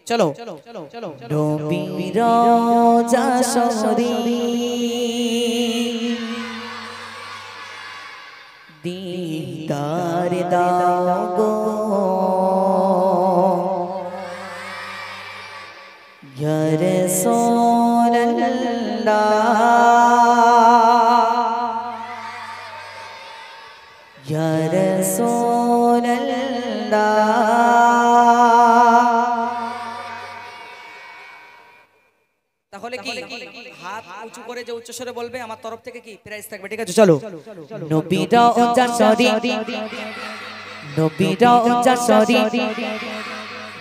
चलो नबीर रोजा शरीफ दीदार दाओ गो या रसूल अल्लाह या रसूल अल्लाह। তাহলে কি হাত উঁচু করে যে উচ্চ স্বরে বলবে আমার তরফ থেকে কি প্রাইজ থাকবে, ঠিক আছে? চলো নবীর রোজা শরীফ নবীর রোজা শরীফ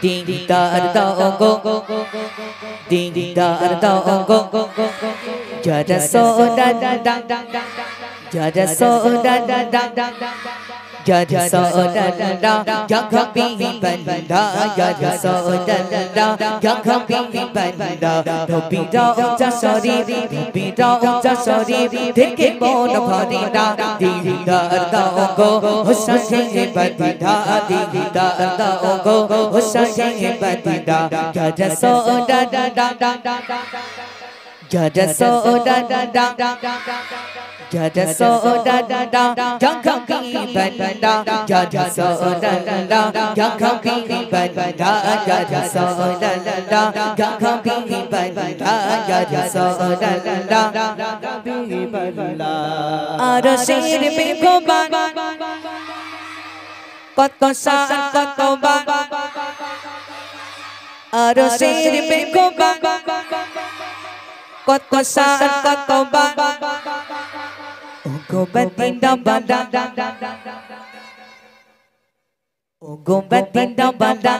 दीदार दाओ गो दीदार दाओ गो या रसूल अल्लाह या रसूल अल्लाह या रसूल अल्लाह या हबीब अल्लाह या रसूल अल्लाह या हबीब अल्लाह। नबीर रोजा शरीफ नबीर रोजा शरीफ देखे मन भरे ना दीदार दाओ गो हुसैन बदीदा दीदार दाओ गो हुसैन बदीदा या रसूल अल्लाह या रसूल अल्लाह या रसूल अल्लाह या हबीब अल्लाह या रसूल अल्लाह या हबीब अल्लाह या रसूल अल्लाह या हबीब अल्लाह या रसूल अल्लाह हबीब अल्लाह। अरशेर पे गोबान कत शान कत बान अरशेर पे गोबान कत शान कत बान Gobatinda banda O gobatinda banda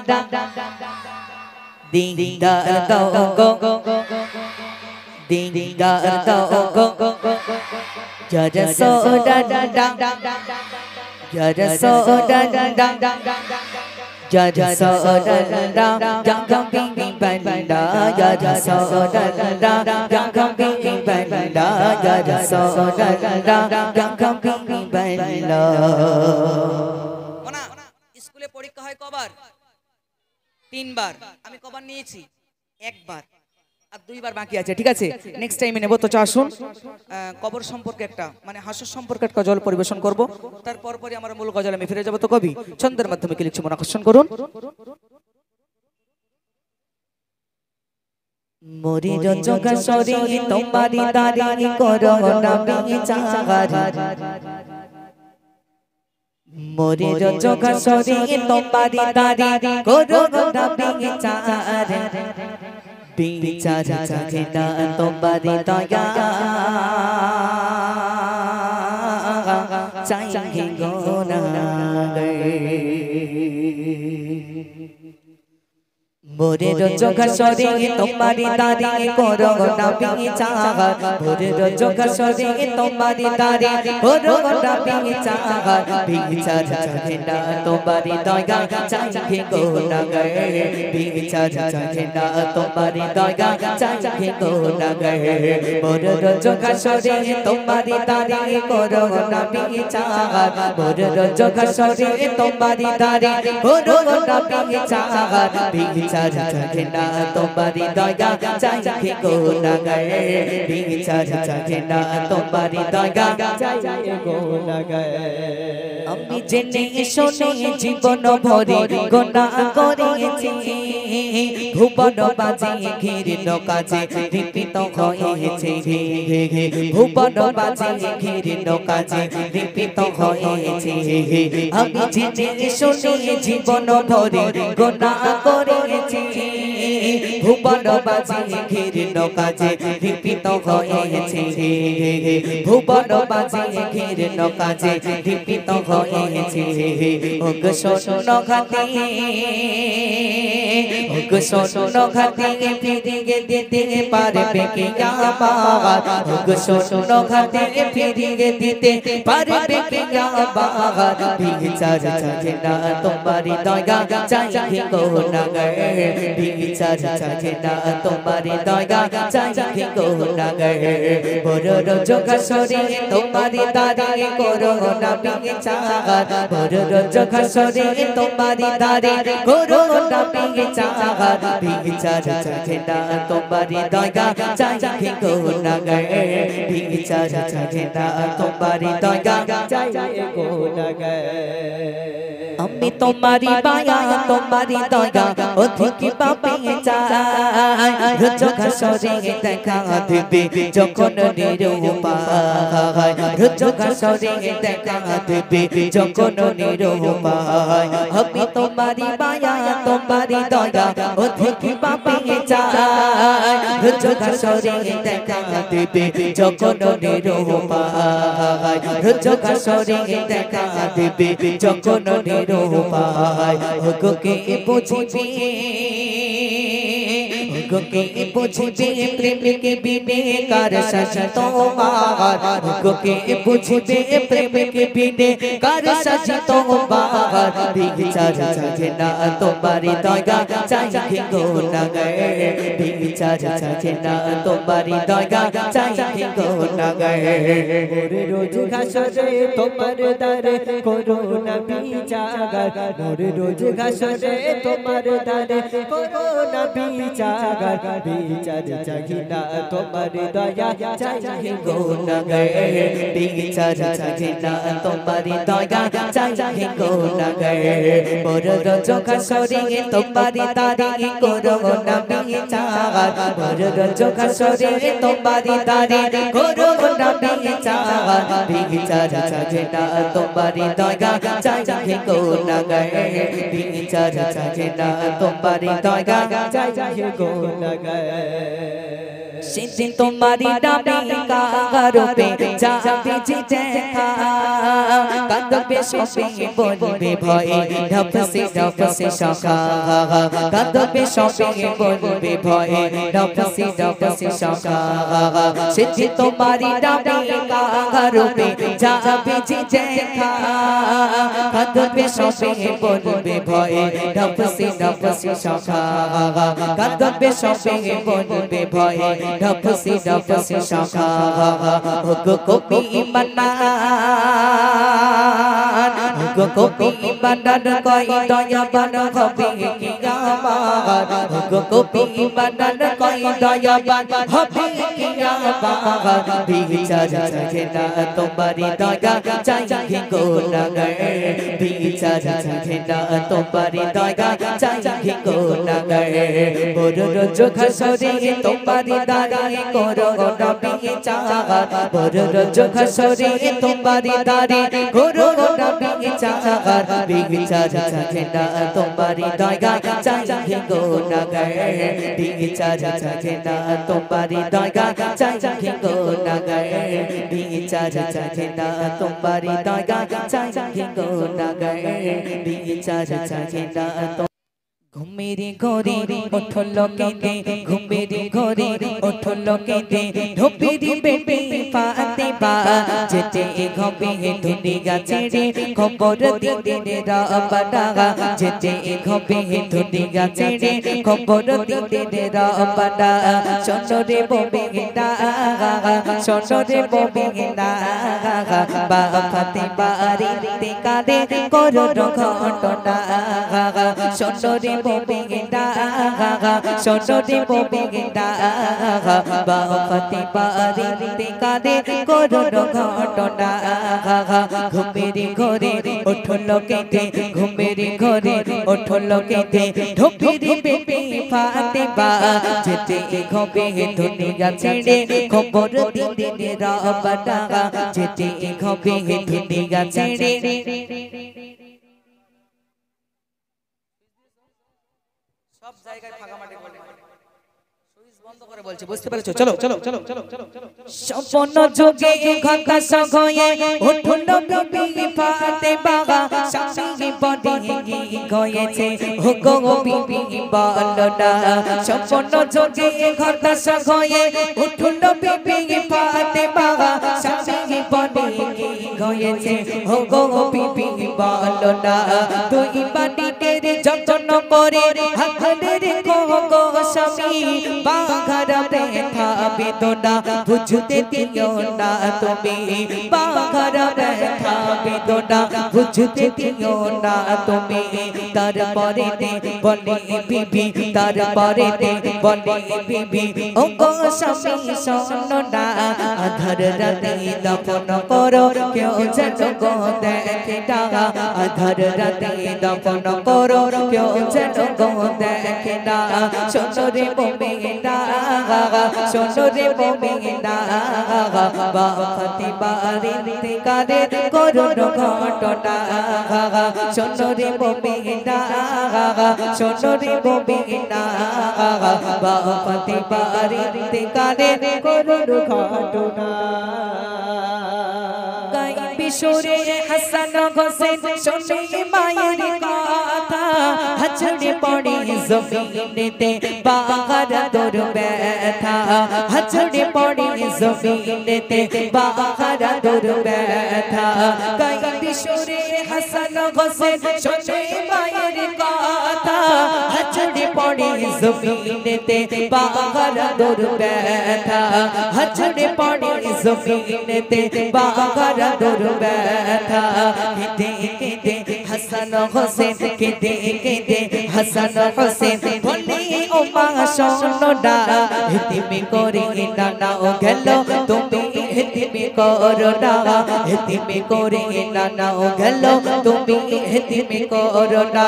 Dindar dao go Dindar dao go Ya Rasul Allah Ya Rasul Allah Ya Rasul Allah Ya Habib Allah Ya Rasul Allah Ya Habib Allah Ya Rasul Allah Ya Habib Allah। ওনা স্কুলে পরীক্ষা হয় কবার? 3 বার। আমি কবার নিয়েছি? একবার আর 2 বার বাকি আছে, ঠিক আছে? নেক্সট টাইমে নেব। তো আসুন কবর সম্পর্কে একটা মানে হাস্য সম্পর্কে একটা গজল পরিবেশন করব, তারপর পরে আমরা মূল গজলে আমি ফিরে যাব। তো কবি ছন্দের মাধ্যমে কি লিখছে মন আকর্ষণ করুন। मोरी रोजगा शरी तुम्हारी तारी करो नबी चाहरी मोरी रोजगा शरी तुम्हारी तारी करो नबी चाहरी बेचारा चाहेना तुम्हारी दया चाहिए गुनाहगार मोरे रोजगा शरी तुम्हारी तारी करो नबी चाहत मोरे रोजगा शरी तुम्हारी तारी करो नबी चाहत बेचारा चाहेना तुम्हारी दया चाहिए गुनाहगार बेचारा चाहेना तुम्हारी दया चाहिए गुनाहगार मोरे रोजगा शरी तुम्हारी तारी करो नबी चाहत मोरे रोजगा शरी तुम्हारी तारी करो नबी चाहत बेचारा चाहेना तुम्हारी दया चाहिए गुनाहगार बेचारा चाहेना तुम्हारी दया चाहिए गुनाहगार। আমি জেনে শুনে জীবন ভরে গুনাহ করেছি ভুবন বাজে ঘৃণ কাজে লিপ্ত হয়েছে ভুবন বাজে ঘৃণ কাজে লিপ্ত হয়েছে আমি জেনে শুনে জীবন ভরে গুনাহ করেছি ভুবন বাজে ঘৃণ কাজে লিপ্ত হয়েছে ভুবন বাজে ঘৃণ কাজে লিপ্ত হয়েছে ওগো শোনো ঘাতে ওগো শোনো ঘাতে ফিরিয়ে দিতে পারবে কি আমার ওগো শোনো ঘাতে ফিরিয়ে দিতে পারবে কি আমার বেচারা চাহেনা তোমারি দয়া चाहिए गुनाहगार बेचारा चाहेना तुम्हारी दया चाहिए गुनाहगार मोर रोजगा शरी तुम्हारी तारी करो नबी चाहत मोर रोजगा शरी तुम्हारी तारी करो नबी चाहत বিচার চাহে না তোমারি দয়া চাহে গুনাহগার বিচার চাহে না তোমারি দয়া চাহে গুনাহগার আমি তোমারি মায়া তোমারি দয়া অধিক পাপে চাই রোজ ঘাসরে দেখা দিবে যখন নিরুপায় রোজ ঘাসরে দেখা দিবে যখন নিরুপায় আমি তোমারি মায়া তোমারি দয়া অধিক পাপে চাই রোজ ঘাসরে দেখা দিবে যখন নিরুপায় রোজ ঘাসরে দেখা দিবে যখন নিরুপায় ওকে বুঝিবে ওকে বুঝিবে প্রেম কে বিনে কার সাথে তোমার ওকে বুঝিবে প্রেম কে বিনে কার সাথে তোমার বিচার চাহে না তোমারি দয়া চাহে গুনাহগার বিচার চাহে না তোমারি দয়া চাহে গুনাহগার মোরে রোজ ঘাসরে তোমার দারে করো না বিচার মোরে রোজ ঘাসরে তোমার দারে করো না বিচার বিচার চাহি না তোমার দয়া চাহে গুনাহগার বিচার চাহি না তোমার দয়া চাহে গুনাহগার মোর রোজ ঘাসরে তোমার দারে করো না বিচার মোর রোজ ঘাসরে তোমার দারে করো না বিচার বিচার চাহে না তোমার দয়া চাহে গুনাহগার বিচার চাহে না তোমার দয়া চাহে গুনাহগার সেদিন তোমারি নামে কাগারোপে যাবে যে দেখা কাঁদবে সবে বলবে ভয়ে ঢপসে শাখা কাঁদবে সবে বলবে ভয়ে ঢপসে শাখা সেদিন তোমারি নামে কাগারোপে যাবে যে দেখা কাঁদবে সবে বলবে ভয়ে ঢপসে শাখা কাঁদবে সবে বলবে ভয়ে ঢপসি শাখা গো কপি বানান গো কপি বানান কই দয়াবান হবে কি আমার গো কপি বানান কই দয়াবান হবে কি আমার বিচার চাহে না তোমারি দয়া চাহে গুনাহগার বিচার চাহে না তোমারি দয়া চাহে গুনাহগার মোর রোজ ঘাসরে তোমারি দারে করো না বিচার মোর রোজ ঘাসরে তোমারি দারে করো না বিচার বিচার চাহে না তোমারি দয়া চাহে গুনাহগার বিচার চাহে না তোমারি দয়া চাহে গুনাহগার বিচার চাহে না তোমারি দয়া চাহে গুনাহগার বিচার চাহে না ঘুমেরি ঘরে ওঠল কেঁদে ঘুমেরি ঘরে উঠল কেঁদে ঢোপেরি বেটে পাতে পা যেতে ঘবে দুনিয়া ছেড়ে খবর দিতে রবানা যেতে ঘবে দুনিয়া ছেড়ে খবর দিতে রবানা সনরে ববে গেনা সনরে ববে গেনা বাফাতে বাড়ি তে কাঁদে করো ঘটনা সনরে ববে গেনা সনরে ববে গেনা বাফাতে বাড়ি তে কাঁদে করো ঘটনা ঘুমেরি ঘরে উঠল কেঁদে ঘুমেরি ঘরে উঠল কেঁদে ঢোপেরি বেটে পাতে পা যেতে ঘবে দুনিয়া ছেড়ে খবর দিতে রবানা যেতে ঘবে দুনিয়া ছেড়ে সব জায়গায় ফাঁকা মাঠে বলে সুইচ বন্ধ করে বলছে বুঝতে পেরেছো চলো চলো চলো চলো চলো চলো স্বপ্ন যোগে ঘটা সগয়ে উঠল বিবি পাতে বাবা স্বামী বডি গয়েছে ও গো বিবি বলনা স্বপ্ন যোগে ঘটা সগয়ে উঠল বিবি পাতে বাবা স্বামী বডি গয়েছে ও গো বিবি বলনা তুই বাড়িতে মেরে যতন করে আগলে রেখো গো স্বামী বাঘার ব্যথা বেদনা বুঝতে দিও না তুমি বাঘার ব্যথা বেদনা বুঝতে দিও না তুমি তারপরে বলে বিবি তারপরে বলে বিবি ও গো স্বামী শোনো না আধার রাতে দফন করো কেউ যেন গো দেখে না আধার রাতে দফন করো কেউ যেন গো দেখে না শোনো রে মুমিনা শোনো রে মুমিনা বাফতি বাড়িতে কাদের করুণ ঘটনা শোনো রে মুমিনা শোনো রে মুমিনা বাফতি বাড়িতে কাদের করুণ ঘটনা বিশোরে হাসান হোসেন শোনে মায়ের কথা হাজড়ে পড়ে জমিনেতে বাগার দর ব্যথা হাজড়ে পড়ে জমিনেতে বাগার দর ব্যথা গাই বিশোরে হাসান হোসেন শোনে মায়ের কথা হাজড়ে পড়ে জমিনেতে বাগার দর ব্যথা হাজড়ে পড়ে জমিনেতে বাগার দর ব্যথা কেঁদে কেঁদে হাসান হোসেন কেঁদে কেঁদে হাসান হোসেন বলে ও মা শোনো না হিতিমি করে নানা ও গেল তুমি হিতিমি করো না হিতিমি করে নানা ও গেল তুমি হিতিমি করো না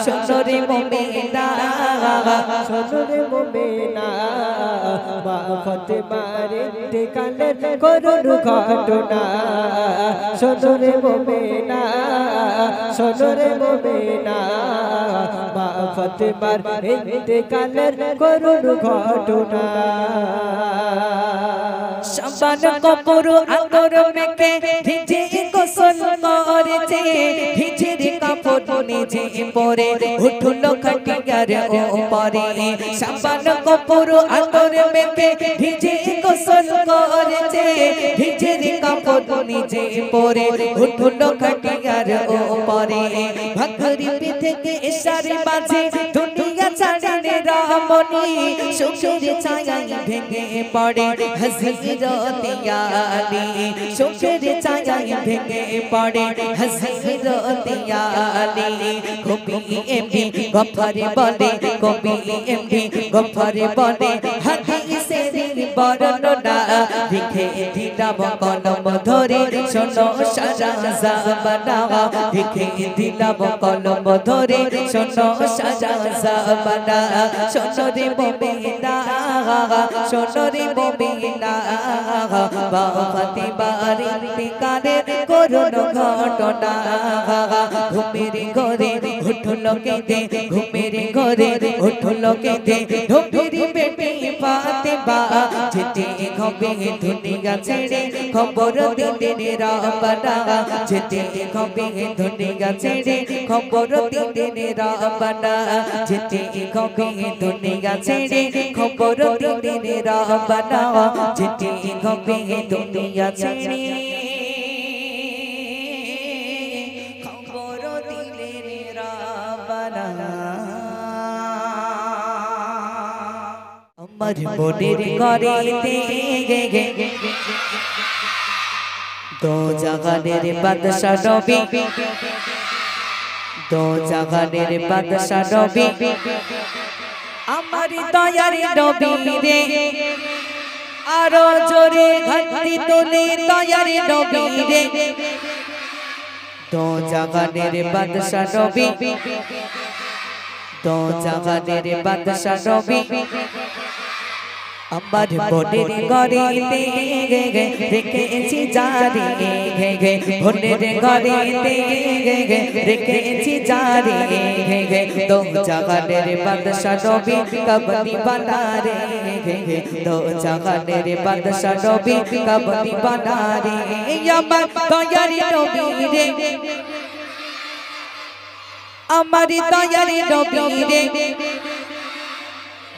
শোনো রে মুমিনা শোনো রে মুমিনা বাফতে বাড়িতে কালের করুণ ঘটনা শোনো রে মুমিনা শোনো রে মুমিনা বাফতে বাড়িতে কালের করুণ ঘটনা শাবান কপুর আতর মেখে ভিজে গোসল করেছে ভিজের কাপড় নিজে পরে উঠল খাটিয়ার উপরে শাবান কপুর আতর মেখে ভিজে গোসল করেছে ভিজের কাপড় নিজে পরে উঠল খাটিয়ার উপরে ভাগরি থেকে ইশারে বাজে দুনিয়া ছাড়ে রামনি সুখের ছায়ায় ভেঙে পড়ে হযরত আলী সুখের ছায়ায় ভেঙে পড়ে হযরত আলী কবি এমডি গফারে বলে কবি এমডি গফারে বলে হাদিসের বর্ণনা লিখে দিলাম কলম ধরে শোনো সারা জামানা লিখে দিলাম কলম ধরে শোনো সারা জামানা শোনো রে মুমিনা শোনো রে মুমিনা বাফতি বাড়িতে কাদের করুণ ঘটনা ঘুমের ঘরে উঠল কেঁদে ঘুমের ঘরে উঠল কেঁদে ঢোকেরি বেটি ফাতেমা যেতে হবে দুনিয়া ছেড়ে খবর দিতে রাবানা যেতে হবে দুনিয়া ছেড়ে খবর দিতে রাবানা যেতে হবে দুনিয়া ছেড়ে খবর দিতে রাবানা যেতে হবে দুনিয়া ছেড়ে খবর দিতে রাবানা আমার মনের ঘরেতে দো জাগানের বাদশা নবী দো জাগানের বাদশা নবী আমার দয়ার নবী রে আরো জোরে ঘন্টি তোলে দয়ার নবী রে দো জাগানের বাদশা নবী দো জাগানের বাদশা নবী আমার মনের ঘরেতে রেখেছি জারি মনের ঘরেতে রেখেছি জারি দো জাগানের বাদশা নবী কবনি বানা রে দো জাগানের বাদশা নবী কবনি বানা রে আমার দয়ার নবী রে আমার দয়ার নবী রে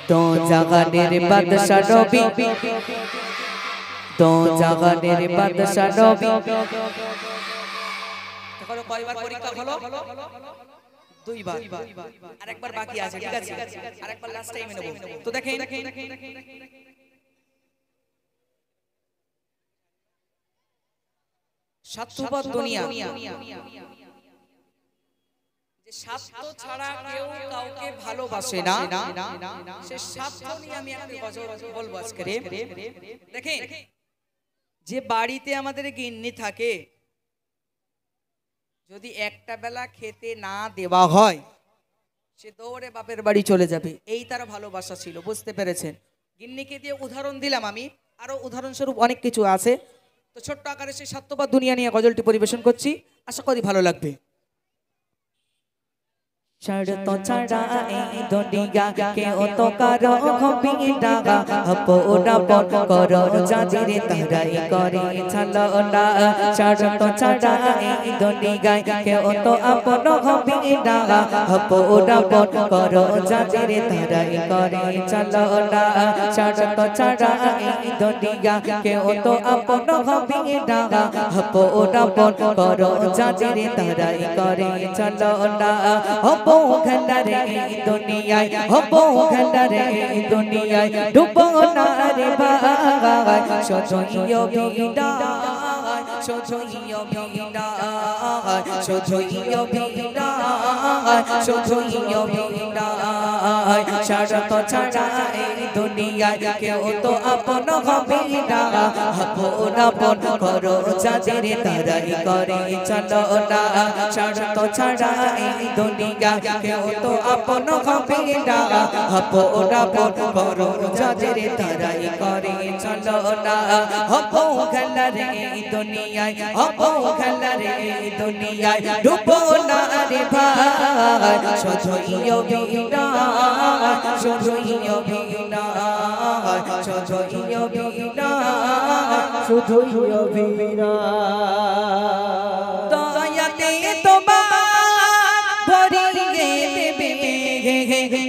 दो जगानेर बादशाह नबी दो जगानेर बादशाह नबी কয়বার পরীক্ষা হলো দুইবার, আরেকবার বাকি আছে, ঠিক আছে? আরেকবার লাস্ট টাইমে নেব। তো দেখেন, স্বার্থপর দুনিয়া, যে স্বার্থ ছাড়া কেউ কাউকে ভালোবাসে না, সে স্বার্থ নিয়ে আমি একটা গজল বলবো আজকে। দেখেন, যে বাড়িতে আমাদের গিন্নি থাকে, যদি একটা বেলা খেতে না দেওয়া হয়, সে দৌড়ে বাপের বাড়ি চলে যাবে। এই তার ভালোবাসা ছিল, বুঝতে পেরেছেন? গিন্নিকে দিয়ে উদাহরণ দিলাম আমি, আরো উদাহরণস্বরূপ অনেক কিছু আছে। তো ছোট্ট আকারে সেই স্বার্থপর দুনিয়া নিয়ে গজলটি পরিবেশন করছি, আশা করি ভালো লাগবে। শর্ত ছাড়া এই দুনিয়া কেউ তো কারো হবে না, আপন করো যাদের তারাই করে ছলনা। শর্ত ছাড়া এই দুনিয়া কেউ তো আপন হবে না, আপন করো যাদের তারাই করে ছলনা। শর্ত ছাড়া এই দুনিয়া কেউ তো আপন হবে না, আপন করো যাদের তারাই করে ছলনা। ঘন্টারে দুনিয়ায় হব, ঘন্টারে দুনিয়ায় ডুবো না রে ভাই, সজইও বিদায়, সজইও বিদায়, সজইও বিদায়, সজইও বিদায়। শর্ত ছাড়া এই দুনিয়ায় কেউ তো আপন হবে না, আপন করো যাদের তারাই করে ছলনা। শর্ত ছাড়া এই দুনিয়া কেউ তো আপন হবে না, আপন করো যাদের তারাই করে ছলনা। হব খেলারে দুনিয়ায়, হব খেলারে দুনিয়ায় ডুবো না রে ভাই, সজইও বিদায়, সজইও বিদায়, সজইও বিদায়, সজইও বিদায়। দয়াতে তোমার ভরিয়ে দেবে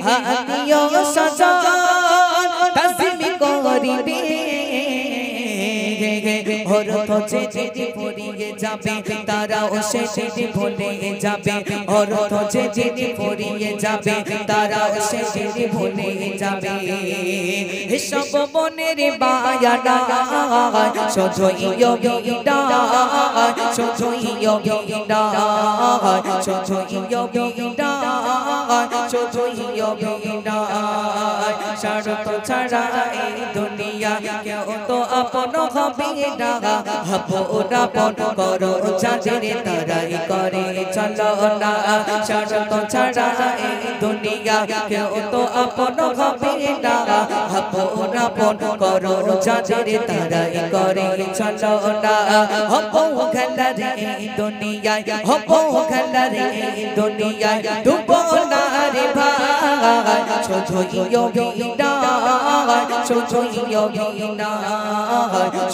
হাদিও সজন, তাসমি করিবে হরত যে পড়িয়ে যাবে, তারাও সেটি ভুলে যাবে। হরত যে পড়িয়ে যাবে, তারাও সেটি ভুলে যাবে। এসব মনের বায়ানা সজইও বিদায়, সজইও বিদায়, সজইও বিদায়, সজইও বিদায়। শর্ত ছাড়া এই দুনিয়া কেউ তো আপন হবে না, আপন করো যাদের তারাই করে ছলনা। শর্ত ছাড়া এই দুনিয়া কেউ তো আপন হবে না, আপন করো যাদের তারাই করে ছলনা। হব খেলারে দুনিয়ায়, হব খেলারে দুনিয়ায় ডুবো না রে ভাই, সজইও বিদায়, সজইও বিদায়,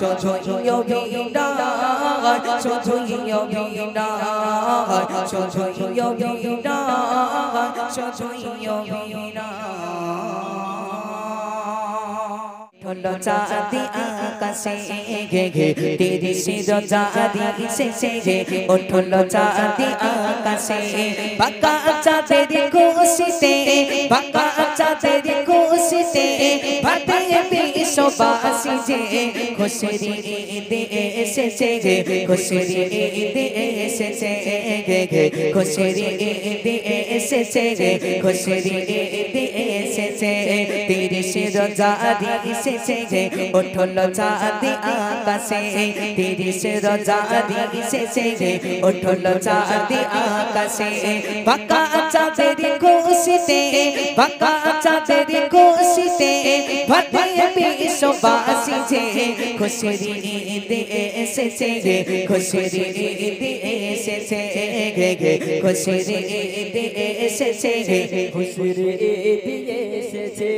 সজইও বিদায়, সজইও বিদায়, সজইও বিদায়, সজইও বিদায়। ঠোলো চাঁদি আকাশে গে গে তেরি শির জারি সে গে, ও ঠোলো চাঁদি আকাশে বাঁকা চাঁদের খুশিতে, বাঁকা চাঁদের খুশিতে ভাতে বিশ্ববাসী যে খুশির ঈদ এসেছে গে, খুশির ঈদ এসেছে গে গে, খুশির ঈদ এসেছে গে, খুশির ঈদ এসেছে। তেরি শির জারি এসেছে গে, ও ঠোলো চাঁদি আকাশে তেরি শির জারি এসেছে গে, ও ঠোলো চাঁদি আকাশে বাঁকা চাঁদের খুশিতে, বাঁকা চাঁদের খুশিতে ভাতে বিশ্ববাসী যে খুশির ঈদ এসেছে গে, খুশির ঈদ এসেছে গে গে, খুশির ঈদ এসেছে গে, খুশির ঈদ এসেছে।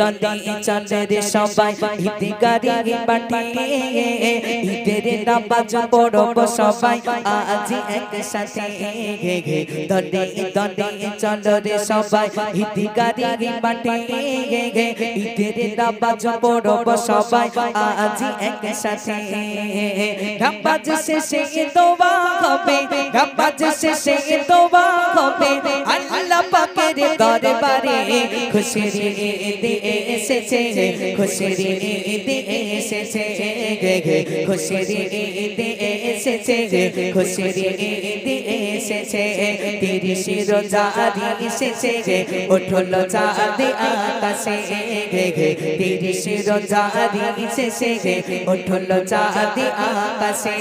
দলে চলে রে সবাই ঈদ গাড়ি পাঠিয়ে ঈদের নামাজ পড়ব সবাই আজ একসাথে দলে দলে চলে রে সবাই ঈদ গাড়ি পাঠিয়ে ঈদের নামাজ পড়ব সবাই আজ একসাথে নামাজ শেষে দোয়া হবে নামাজ শেষে দোয়া হবে আল্লাহ পাকের দরবারে খুশির ঈদ এসেছে খুশির ঈদ এসেছে খুশির ঈদ এসেছে খুশির ঈদ এসেছে 30 রোজা এসেছে উঠল চাঁদ আকাশে 30 রোজা এসেছে উঠল চাঁদ আকাশে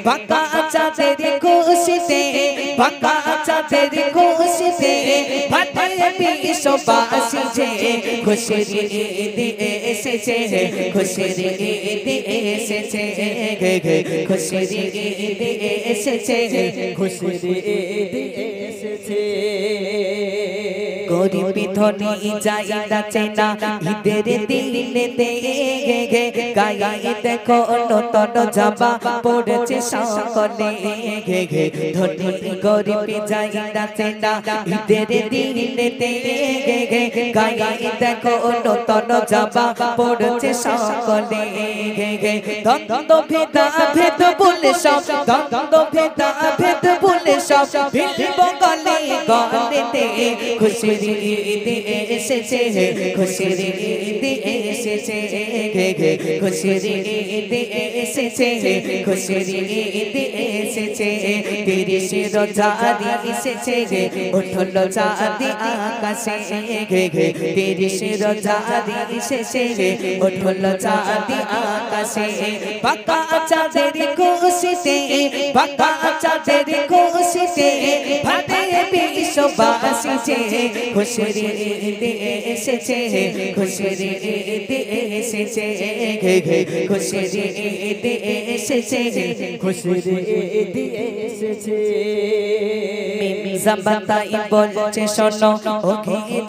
বাঁকা চাঁদের খুশিতে বাঁকা চাঁদের খুশিতে ফাটে বিশ্ববাসী যে খুশির ঈদ এসেছে খুশির ঈদ এসেছে খুশির ঈদ এসেছে খুশির ঈদ এসেছে গরিব ধনী যাই নাচে না ঈদের দিনেতে গায়ে দেখো নতুন জামা পড়েছে সকলে ধনী গরিব যাই নাচে না ঈদের দিনেতে গায়ে দেখো নতুন জামা পড়েছে সকলে দ্বন্দ্ব ভেদা ভেদ বলে সব দ্বন্দ্ব ভেদা ভেদ বলে সব ভিড়ব গলে গলেতে খুশির ঈদ এসেছে খুশির ঈদ এসেছে খুশির ঈদ এসেছে খুশির ঈদ এসেছে 30 রোজা এসেছে উঠল চাঁদ আকাশে 30 রোজা এসেছে উঠল চাঁদ আকাশে বাঁকা চাঁদের খুশিতে বাঁকা চাঁদের খুশিতে ফাটে বিশ্ববাসী যে খুশির ঈদ এসেছে খুশির ঈদ এসেছে খুশির ঈদ এসেছে খুশির ঈদ এসেছে জামাতাই বলছে শোনো ও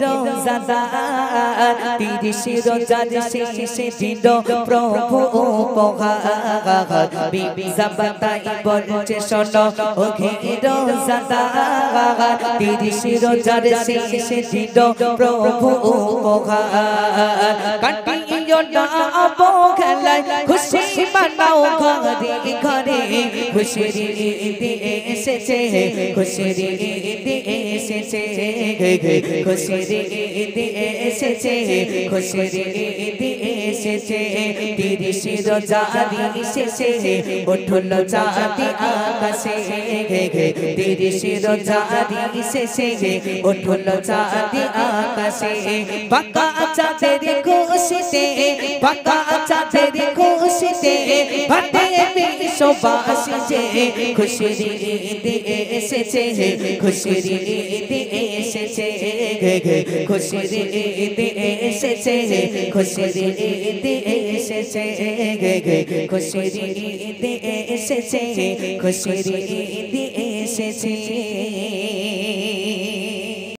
রোজাদার 30 রোজার শেষে দিল প্রভু উপহার বিবি জামাতাই বলছে শোনো ও রোজাদার 30 রোজার শেষে দিল প্রভু উপহার কাটিও না অবহেলায় খুশি মানাও ঘরে ঘরে খুশির ঈদ এসেছে খুশির ঈদ এসেছে খুশির ঈদ এসেছে খুশির ঈদ এসেছে 30 রোজা এসেছে উঠল চাঁদ আকাশে 30 রোজা এসেছে উঠল চাঁদ আকাশে বাঁকা চাঁদের খুশিতে বাঁকা চাঁদের খুশিতে ফাটে বিশ্ববাসী যে খুশির ঈদ এসেছে খুশির ঈদ এসেছে খুশির ঈদ এসেছে খুশির ঈদ এসেছে খুশির ঈদ এসেছে খুশির ঈদ এসেছে